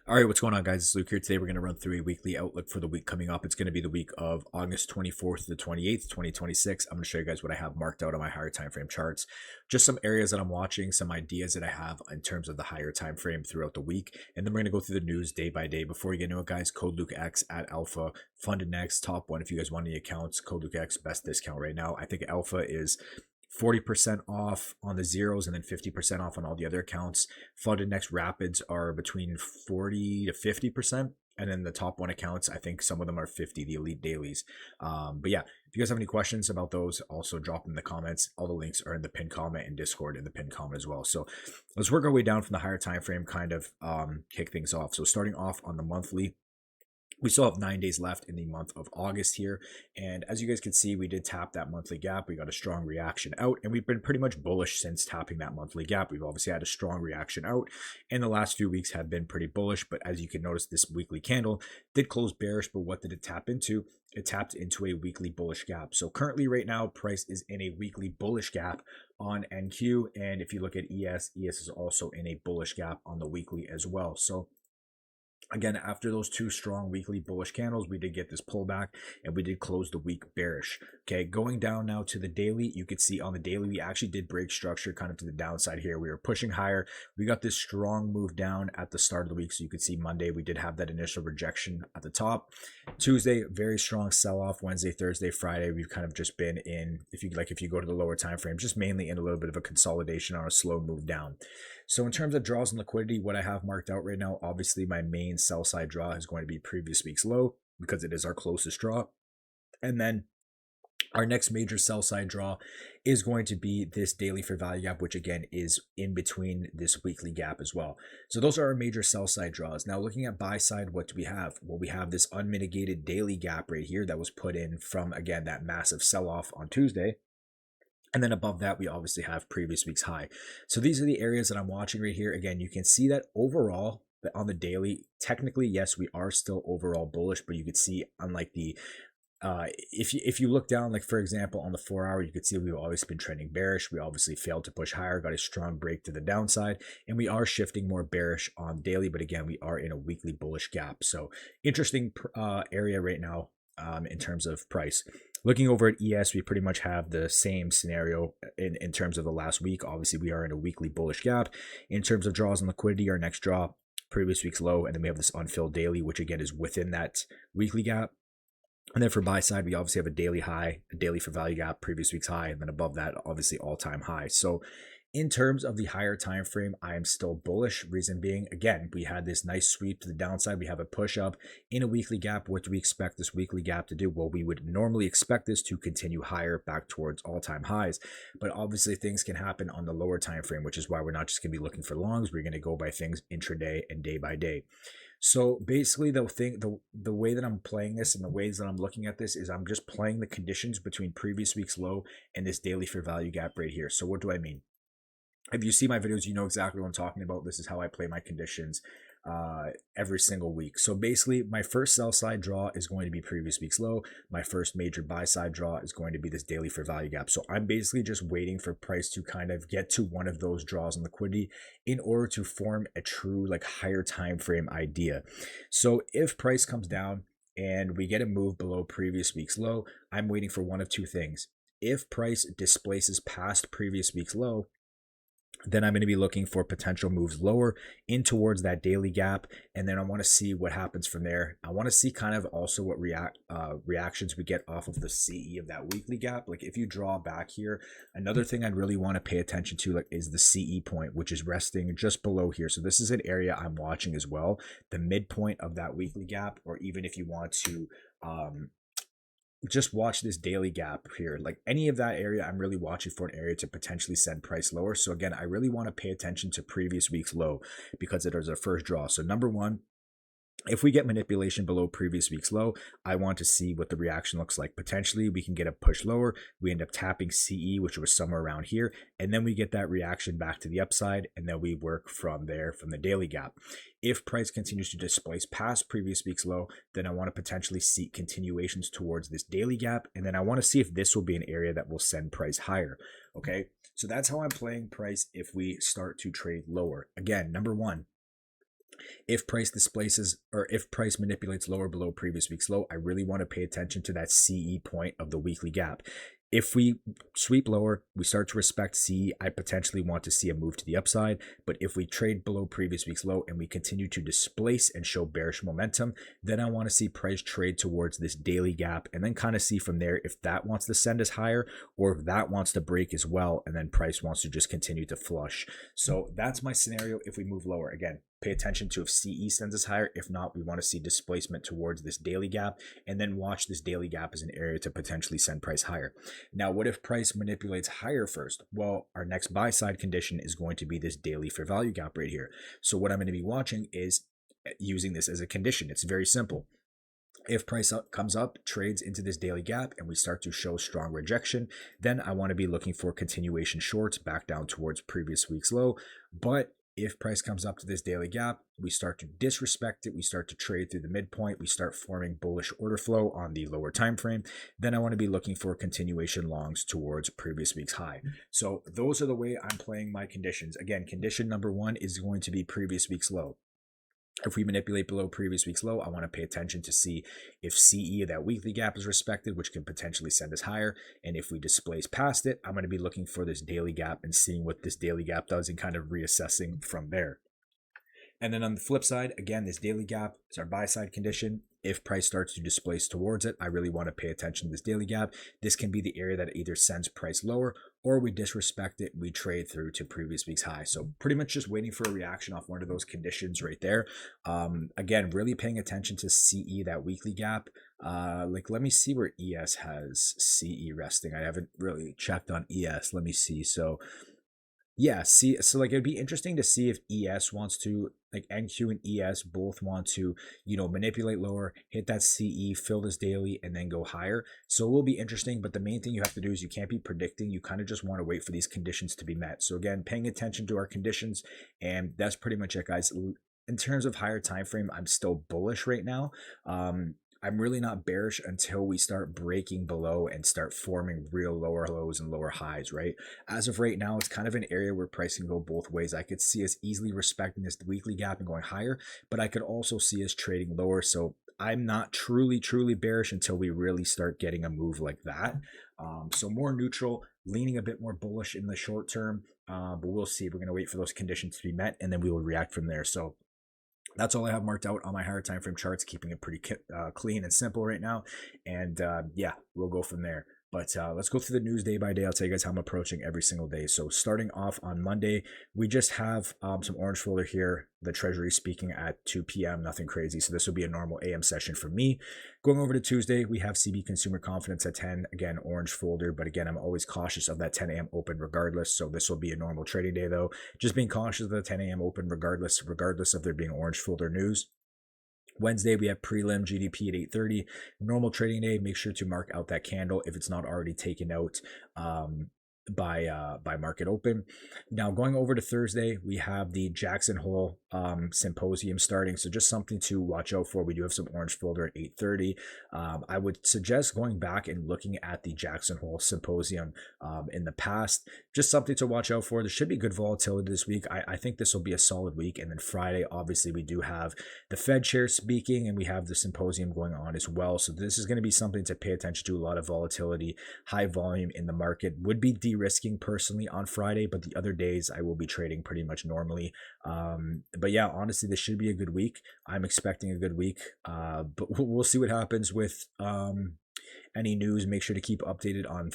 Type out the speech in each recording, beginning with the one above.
All right, what's going on, guys? It's Luke here. Today, we're going to run through a weekly outlook for the week coming up. It's going to be the week of August 24th to the 28th, 2026. I'm going to show you guys what I have marked out on my higher time frame charts. Just some areas that I'm watching, some ideas that I have in terms of the higher time frame throughout the week. And then we're going to go through the news day by day. Before you get into it, guys, code LukeX at Alpha, funded next, top one. If you guys want any accounts, code LukeX, best discount right now. I think Alpha is 40% off on the zeros and then 50% off on all the other accounts. Funded Next Rapids are between 40 to 50%. And then the top one accounts, I think some of them are 50, the elite dailies. But yeah, if you guys have any questions about those, also drop them in the comments. All the links are in the pinned comment and Discord in the pinned comment as well. So let's work our way down from the higher time frame, kind of kick things off. So starting off on the monthly, we still have 9 days left in the month of August here. And as you guys can see, we did tap that monthly gap. We got a strong reaction out, and we've been pretty much bullish since tapping that monthly gap. We've obviously had a strong reaction out, and the last few weeks have been pretty bullish. But as you can notice, this weekly candle did close bearish, but what did it tap into? It tapped into a weekly bullish gap. So currently right now, price is in a weekly bullish gap on NQ. And if you look at ES is also in a bullish gap on the weekly as well. So again, after those two strong weekly bullish candles, we did get this pullback and we did close the week bearish. Okay, going down now to the daily, you could see on the daily, we actually did break structure kind of to the downside here. We were pushing higher. We got this strong move down at the start of the week. So you could see Monday, we did have that initial rejection at the top. Tuesday, very strong sell off. Wednesday, Thursday, Friday, we've kind of just been in, if you go to the lower time frame, just mainly in a little bit of a consolidation on a slow move down. So in terms of draws and liquidity, what I have marked out right now, obviously my main sell side draw is going to be previous week's low because it is our closest draw. And then our next major sell side draw is going to be this daily fair value gap, which again is in between this weekly gap as well. So those are our major sell side draws. Now looking at buy side, what do we have? Well, we have this unmitigated daily gap right here that was put in from, again, that massive sell off on Tuesday. And then above that, we obviously have previous week's high. So these are the areas that I'm watching right here. Again, you can see that overall on the daily, technically, yes, we are still overall bullish, but you could see unlike the if you look down, like for example, on the 4-hour, you could see we've always been trending bearish. We obviously failed to push higher, got a strong break to the downside, and we are shifting more bearish on daily. But again, we are in a weekly bullish gap. So interesting area right now in terms of price. Looking over at ES, we pretty much have the same scenario in terms of the last week. Obviously, we are in a weekly bullish gap. In terms of draws and liquidity, our next draw, previous week's low, and then we have this unfilled daily, which again is within that weekly gap. And then for buy side, we obviously have a daily high, a daily for value gap, previous week's high, and then above that, obviously all-time high. So in terms of the higher time frame, I am still bullish. Reason being, again, we had this nice sweep to the downside. We have a push up in a weekly gap. What do we expect this weekly gap to do? Well, we would normally expect this to continue higher back towards all-time highs. But obviously things can happen on the lower time frame, which is why we're not just going to be looking for longs. We're going to go by things intraday and day by day. So basically the way that I'm playing this and the ways that I'm looking at this is I'm just playing the conditions between previous week's low and this daily fair value gap right here. So what do I mean? If you see my videos, you know exactly what I'm talking about. This is how I play my conditions every single week. So basically, my first sell side draw is going to be previous week's low. My first major buy side draw is going to be this daily fair value gap. So I'm basically just waiting for price to kind of get to one of those draws in liquidity in order to form a true like higher time frame idea. So if price comes down and we get a move below previous week's low, I'm waiting for one of two things. If price displaces past previous week's low, then I'm going to be looking for potential moves lower in towards that daily gap. And then I want to see what happens from there. I want to see kind of also what reactions we get off of the CE of that weekly gap. Like if you draw back here, another thing I'd really want to pay attention to is the CE point, which is resting just below here. So this is an area I'm watching as well. The midpoint of that weekly gap, or even if you want to, just watch this daily gap here. Like any of that area, I'm really watching for an area to potentially send price lower. So again, I really want to pay attention to previous week's low because it is our first draw. So number one, if we get manipulation below previous week's low, I want to see what the reaction looks like. Potentially, we can get a push lower. We end up tapping CE, which was somewhere around here. And then we get that reaction back to the upside. And then we work from there, from the daily gap. If price continues to displace past previous week's low, then I want to potentially seek continuations towards this daily gap. And then I want to see if this will be an area that will send price higher. Okay, so that's how I'm playing price if we start to trade lower. Again, number one, If price displaces or if price manipulates lower below previous week's low, I really want to pay attention to that CE point of the weekly gap. If we sweep lower, we start to respect CE, I potentially want to see a move to the upside. But if we trade below previous week's low and we continue to displace and show bearish momentum, then I want to see price trade towards this daily gap and then kind of see from there if that wants to send us higher or if that wants to break as well. And then price wants to just continue to flush. So that's my scenario if we move lower. Again, pay attention to if CE sends us higher. If not, we want to see displacement towards this daily gap and then watch this daily gap as an area to potentially send price higher. Now, what if price manipulates higher first? Well, our next buy side condition is going to be this daily fair value gap right here. So what I'm going to be watching is using this as a condition. It's very simple. If price comes up, trades into this daily gap, and we start to show strong rejection, then I want to be looking for continuation shorts back down towards previous week's low. But if price comes up to this daily gap, we start to disrespect it, we start to trade through the midpoint, we start forming bullish order flow on the lower time frame, then I want to be looking for continuation longs towards previous week's high. So those are the way I'm playing my conditions. Again, condition number one is going to be previous week's low. If we manipulate below previous week's low, I want to pay attention to see if CE, that weekly gap, is respected, which can potentially send us higher. And if we displace past it, I'm going to be looking for this daily gap and seeing what this daily gap does and kind of reassessing from there. And then on the flip side, again, this daily gap is our buy side condition. If price starts to displace towards it, I really want to pay attention to this daily gap. This can be the area that either sends price lower or we disrespect it, we trade through to previous week's high. So pretty much just waiting for a reaction off one of those conditions right there. Again, really paying attention to CE, that weekly gap. Let me see where ES has CE resting. I haven't really checked on ES. Let me see. So yeah, it'd be interesting to see if ES wants to, like NQ and ES both want to, manipulate lower, hit that CE, fill this daily, and then go higher. So it will be interesting, but the main thing you have to do is you can't be predicting. You kind of just want to wait for these conditions to be met. So again, paying attention to our conditions, and that's pretty much it, guys. In terms of higher time frame, I'm still bullish right now. I'm really not bearish until we start breaking below and start forming real lower lows and lower highs, right? As of right now, it's kind of an area where price can go both ways. I could see us easily respecting this weekly gap and going higher, but I could also see us trading lower. So I'm not truly bearish until we really start getting a move like that. So more neutral, leaning a bit more bullish in the short term, but we'll see. We're going to wait for those conditions to be met, and then we will react from there. So that's all I have marked out on my higher time frame charts, keeping it pretty clean and simple right now. And yeah, we'll go from there. But let's go through the news day by day. I'll tell you guys how I'm approaching every single day. So starting off on Monday, we just have some orange folder here. The Treasury speaking at 2 p.m. Nothing crazy. So this will be a normal AM session for me. Going over to Tuesday, we have CB Consumer Confidence at 10. Again, orange folder. But again, I'm always cautious of that 10 a.m. open regardless. So this will be a normal trading day though. Just being cautious of the 10 a.m. open regardless of there being orange folder news. Wednesday, we have prelim GDP at 8:30. Normal trading day. Make sure to mark out that candle if it's not already taken out by market open. Now going over to Thursday, we have the Jackson Hole symposium starting. So just something to watch out for. We do have some orange folder at 8:30. I would suggest going back and looking at the Jackson Hole symposium in the past. Just something to watch out for. There should be good volatility this week. I think this will be a solid week. And then Friday, obviously, we do have the Fed chair speaking and we have the symposium going on as well. So this is going to be something to pay attention to. A lot of volatility, high volume in the market. Would be de-risking personally on Friday, but the other days I will be trading pretty much normally. But yeah, honestly, this should be a good week. I'm expecting a good week, but we'll see what happens with any news. Make sure to keep updated on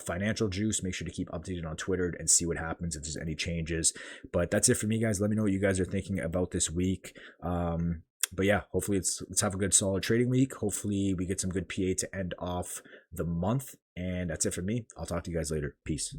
Financial Juice. Make sure to keep updated on Twitter and see what happens if there's any changes. But that's it for me, guys. Let me know what you guys are thinking about this week. But yeah, hopefully let's have a good solid trading week. Hopefully we get some good PA to end off the month. And that's it for me. I'll talk to you guys later. Peace.